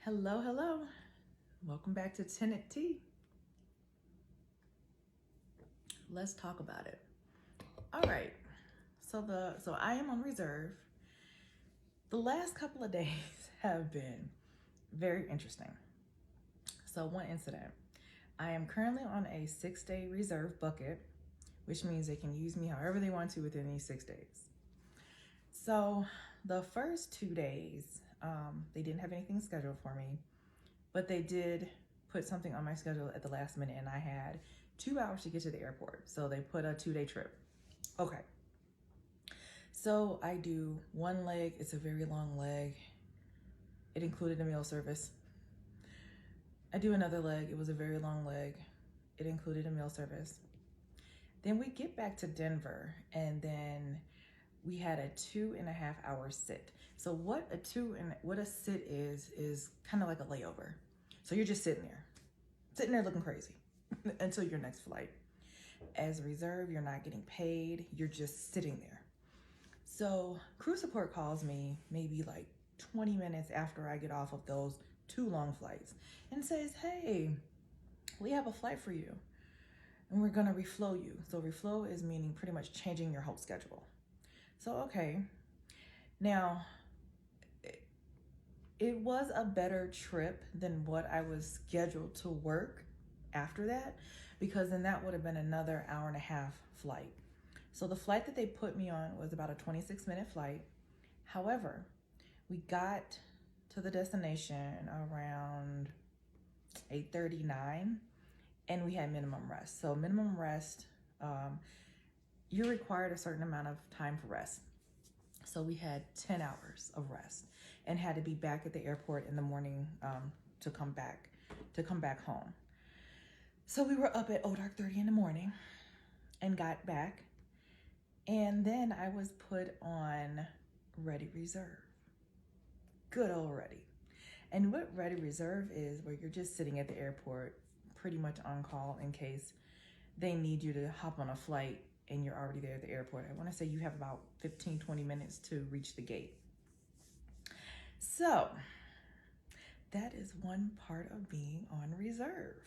Hello, hello. Welcome back to Attendant Tea. Let's talk about it. All right. So I am on reserve. The last couple of days have been very interesting. So one incident. I am currently on a 6-day reserve bucket, which means they can use me however they want to within these 6 days. So the first 2 days, they didn't have anything scheduled for me, but they did put something on my schedule at the last minute, and I had 2 hours to get to the airport. So they put a 2-day trip. Okay. So I do one leg. It's a very long leg. It included a meal service. I do another leg. It was a very long leg. It included a meal service. Then we get back to Denver, and then we had a 2.5-hour sit. So what a sit is kind of like a layover. So you're just sitting there looking crazy until your next flight. As a reserve, you're not getting paid. You're just sitting there. So crew support calls me maybe like 20 minutes after I get off of those 2 long flights and says, hey, we have a flight for you and we're gonna reflow you. So reflow is meaning pretty much changing your whole schedule. So, okay. Now, it was a better trip than what I was scheduled to work after that, because then that would have been another 1.5-hour flight. So the flight that they put me on was about a 26-minute flight. However, we got to the destination around 8:39 and we had minimum rest. So minimum rest, you're required a certain amount of time for rest. So we had 10 hours of rest and had to be back at the airport in the morning to come back home. So we were up at dark 30 in the morning and got back. And then I was put on Ready Reserve. Good old Ready. And what Ready Reserve is, where you're just sitting at the airport pretty much on call in case they need you to hop on a flight and you're already there at the airport. I want to say you have about 15-20 minutes to reach the gate. So that is one part of being on reserve.